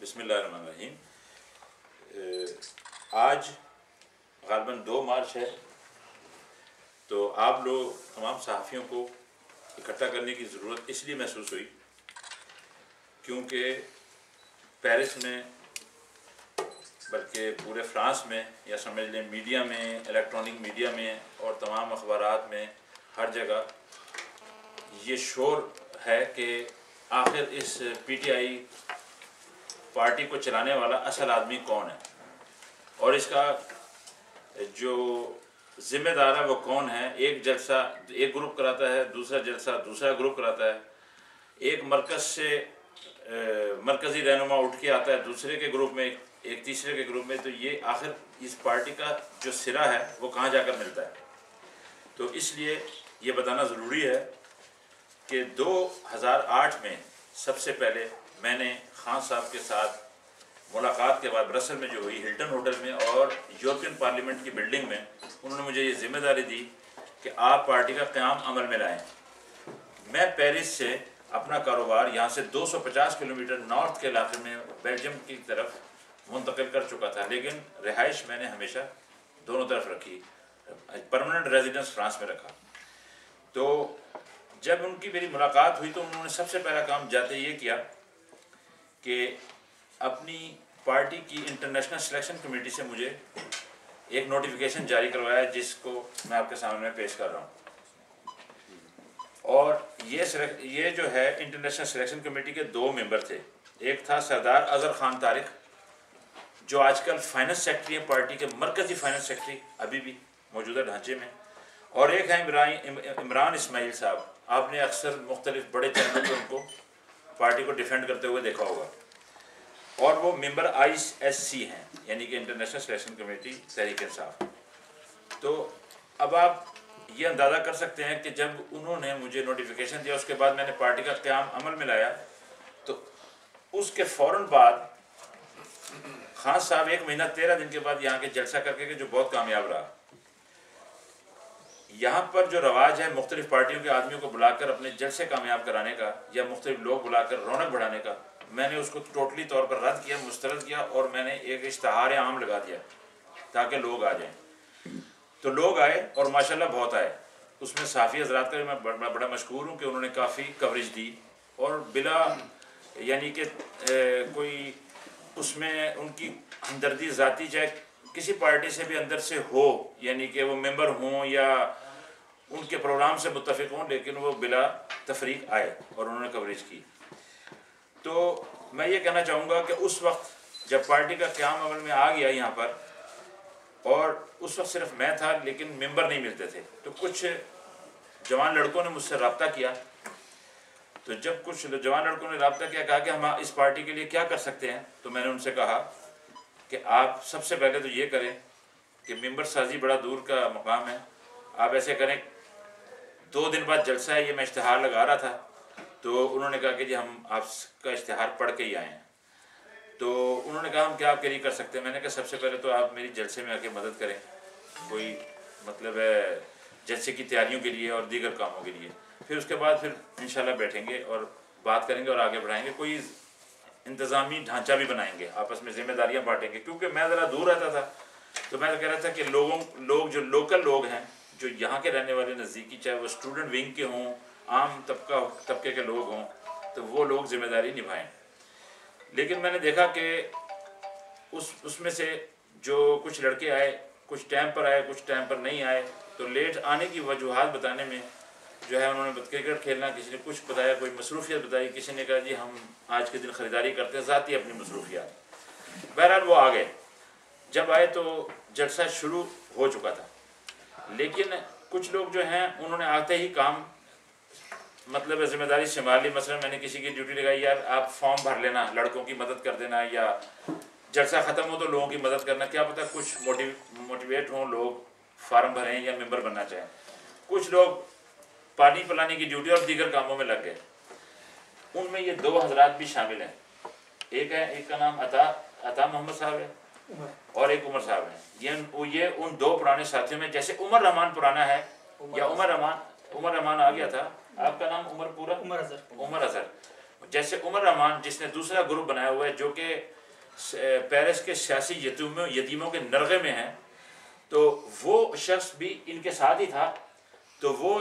بسم اللہ الرحمن الرحیم۔ آج غالباً 2 مارچ ہے، تو آپ لوگ تمام صحافیوں کو اکٹھا کرنے کی ضرورت اس لیے محسوس ہوئی کیونکہ پیرس میں بلکہ پورے فرانس میں یا سمجھ لیں میڈیا میں، الیکٹرانک میڈیا میں اور تمام اخبارات میں ہر جگہ یہ شور ہے کہ آخر اس پی ٹی آئی پارٹی کو چلانے والا اصل آدمی کون ہے اور اس کا جو ذمہ دار ہے وہ کون ہے۔ ایک جلسہ ایک گروپ کراتا ہے، دوسرا جلسہ دوسرا گروپ کراتا ہے، ایک مرکز سے مرکزی رہنما اٹھ کے آتا ہے دوسرے کے گروپ میں، ایک تیسرے کے گروپ میں، تو یہ آخر اس پارٹی کا جو سرا ہے وہ کہاں جا کر ملتا ہے۔ تو اس لیے یہ بتانا ضروری ہے کہ 2008 میں سب سے پہلے میں نے خان صاحب کے ساتھ ملاقات کے بعد برسل میں جو ہوئی ہلٹن ہوٹل میں اور یورپین پارلیمنٹ کی بلڈنگ میں، انہوں نے مجھے یہ ذمہ داری دی کہ آپ پارٹی کا قیام عمل میں لائیں۔ میں پیرس سے اپنا کاروبار یہاں سے 250 کلومیٹر نارتھ کے علاقے میں بیلجیم کی طرف منتقل کر چکا تھا، لیکن رہائش میں نے ہمیشہ دونوں طرف رکھی، پرماننٹ ریزیڈنس فرانس میں رکھا۔ تو جب ان کی میری ملاقات ہوئی تو انہوں نے سب سے پہلا کام جاتے یہ کیا کہ اپنی پارٹی کی انٹرنیشنل سلیکشن کمیٹی سے مجھے ایک نوٹیفیکیشن جاری کروایا، جس کو میں آپ کے سامنے پیش کر رہا ہوں۔ اور یہ جو ہے انٹرنیشنل سلیکشن کمیٹی کے 2 ممبر تھے، ایک تھا سردار اظہر خان طارق جو آج کل فائننس سیکرٹری ہیں پارٹی کے، مرکزی فائننس سیکرٹری ابھی بھی موجودہ ڈھانچے میں، اور ایک ہے عمران اسماعیل صاحب۔ آپ نے اکثر مختلف بڑے چینلوں پہ ان کو پارٹی کو ڈیفینڈ کرتے ہوئے دیکھا ہوگا، اور وہ ممبر ISC ہیں، یعنی کہ international selection committee Tehreek Insaf. تو اب آپ یہ اندازہ کر سکتے ہیں کہ جب انہوں نے مجھے نوٹیفیکیشن دیا، اس کے بعد میں نے پارٹی کا قیام عمل میں لایا، تو اس کے فوراً بعد خان صاحب 1 مہینہ 13 دن کے بعد یہاں کے جلسہ کر کے جو بہت کامیاب رہا۔ یہاں پر جو رواج ہے مختلف پارٹیوں کے آدمیوں کو بلا کر اپنے جلسے کامیاب کرانے کا یا مختلف لوگ بلا کر رونق بڑھانے کا، میں نے اس کو ٹوٹلی طور پر رد کیا، مسترد کیا، اور میں نے ایک اشتہار عام لگا دیا تاکہ لوگ آ جائیں۔ تو لوگ آئے اور ماشاءاللہ بہت آئے۔ اس میں صحافی حضرات کا میں بڑا مشکور ہوں کہ انہوں نے کافی کوریج دی، اور بلا یعنی کہ کوئی اس میں ان کی ہمدردی ذاتی چاہے کسی پارٹی سے بھی اندر سے ہو، یعنی کہ وہ ممبر ہوں یا ان کے پروگرام سے متفق ہوں، لیکن وہ بلا تفریق آئے اور انہوں نے کوریج کی۔ تو میں یہ کہنا چاہوں گا کہ اس وقت جب پارٹی کا قیام عمل میں آ گیا یہاں پر، اور اس وقت صرف میں تھا لیکن ممبر نہیں ملتے تھے، تو کچھ جوان لڑکوں نے مجھ سے رابطہ کیا۔ تو جب کچھ جوان لڑکوں نے رابطہ کیا، کہا کہ ہم اس پارٹی کے لیے کیا کر سکتے ہیں، تو میں نے ان سے کہا کہ آپ سب سے پہلے تو یہ کریں کہ ممبر سازی بڑا دور کا مقام ہے، آپ ایسے کریں 2 دن بعد جلسہ ہے، یہ میں اشتہار لگا رہا تھا، تو انہوں نے کہا کہ جی ہم آپ کا اشتہار پڑھ کے ہی آئے ہیں۔ تو انہوں نے کہا ہم کیا آپ کے لیے کر سکتے ہیں؟ میں نے کہا سب سے پہلے تو آپ میری جلسے میں آ کے مدد کریں، کوئی مطلب ہے جلسے کی تیاریوں کے لیے اور دیگر کاموں کے لیے، پھر اس کے بعد پھر انشاءاللہ بیٹھیں گے اور بات کریں گے اور آگے بڑھائیں گے، کوئی انتظامی ڈھانچہ بھی بنائیں گے، آپس میں ذمہ داریاں بانٹیں گے۔ کیونکہ میں ذرا دور رہتا تھا، تو میں کہہ رہا تھا کہ لوگ جو لوکل لوگ ہیں، جو یہاں کے رہنے والے نزدیکی، چاہے وہ اسٹوڈنٹ ونگ کے ہوں، عام طبقے کے لوگ ہوں، تو وہ لوگ ذمہ داری نبھائیں۔ لیکن میں نے دیکھا کہ اس میں سے جو کچھ لڑکے آئے، کچھ ٹائم پر آئے، کچھ ٹائم پر نہیں آئے، تو لیٹ آنے کی وجوہات بتانے میں جو ہے انہوں نے کرکٹ کھیلنا، کسی نے کچھ بتایا، کوئی مصروفیت بتائی، کسی نے کہا جی ہم آج کے دن خریداری کرتے ہیں، ذاتی اپنی مصروفیات۔ بہرحال وہ آ گئے۔ جب آئے تو جلسہ شروع ہو چکا تھا، لیکن کچھ لوگ جو ہیں انہوں نے آتے ہی کام مطلب ذمہ داری سنبھال لی۔ مثلا میں نے کسی کی ڈیوٹی لگائی، یار آپ فارم بھر لینا، لڑکوں کی مدد کر دینا، یا جلسہ ختم ہو تو لوگوں کی مدد کرنا، کیا پتہ کچھ موٹیویٹ ہوں لوگ، فارم بھریں یا ممبر بننا چاہیں۔ کچھ لوگ پانی پلانے کی ڈیوٹی اور دیگر کاموں میں لگ گئے۔ ان میں یہ 2 حضرات بھی شامل ہیں، ایک کا نام عطا محمد صاحب ہے اور ایک عمر صاحب ہیں۔ یہ ان 2 پرانے ساتھیوں میں، جیسے عمر رحمان پرانا ہے، یا عمر رحمان آ گیا تھا، آپ کا نام عمر اظہر، جیسے عمر رحمان جس نے دوسرا گروپ بنایا ہوا ہے جو کہ پیرس کے سیاسی یتیموں کے نرغے میں ہیں، تو وہ شخص بھی ان کے ساتھ ہی تھا. تو وہ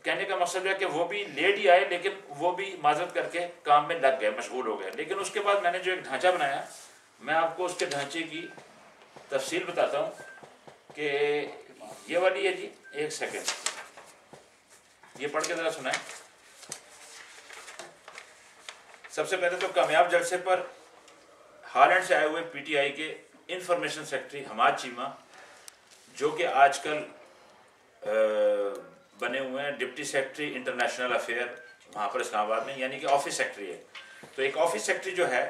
کہنے کا مقصد ہے کہ وہ بھی لیٹ ہی آئے، لیکن وہ بھی معذرت کر کے کام میں لگ گئے، مشغول ہو گئے. لیکن اس کے بعد میں نے جو ایک ڈھانچہ بنایا، میں آپ کو اس کے ڈھانچے کی تفصیل بتاتا ہوں کہ یہ والی ہے جی. ایک سیکنڈ، یہ پڑھ کے ذرا سنائیں. سب سے پہلے تو کامیاب جلسے پر ہالینڈ سے آئے ہوئے پی ٹی آئی کے انفارمیشن سیکرٹری حماد چیمہ، جو کہ آج کل بنے ہوئے ہیں ڈپٹی سیکرٹری انٹرنیشنل افیئر وہاں پر اسلام آباد میں، یعنی کہ آفس سیکرٹری ہے. تو ایک آفس سیکرٹری جو ہے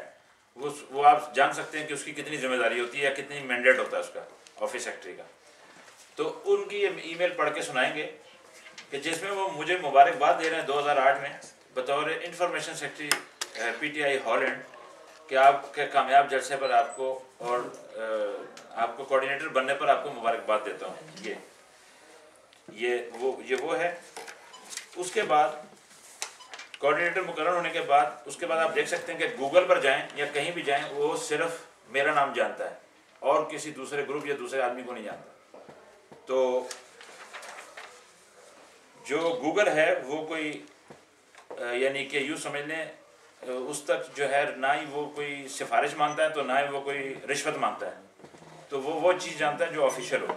وہ آپ جان سکتے ہیں کہ اس کی کتنی ذمہ داری ہوتی ہے یا کتنی مینڈیٹ ہوتا ہے اس کا، آفس سیکرٹری کا. تو ان کی یہ ای میل پڑھ کے سنائیں گے کہ جس میں وہ مجھے مبارکباد دے رہے ہیں 2008 میں بطور information secretary P T I Holland کہ آپ کے کامیاب جلسے پر آپ کو اور آپ کو کوآرڈینیٹر بننے پر آپ کو مبارکباد دیتا ہوں. یہ وہ ہے. اس کے بعد کوآرڈینیٹر مقرر ہونے کے بعد اس کے بعد آپ دیکھ سکتے ہیں کہ گوگل پر جائیں یا کہیں بھی جائیں، وہ صرف میرا نام جانتا ہے اور کسی دوسرے گروپ یا دوسرے آدمی کو نہیں جانتا. تو جو گوگل ہے وہ کوئی یعنی کہ یوں سمجھ لیں اس تک جو ہے نہ ہی وہ کوئی سفارش مانگتا ہے تو نہ ہی وہ کوئی رشوت مانگتا ہے. تو وہ چیز جانتا ہے جو آفیشیل ہو.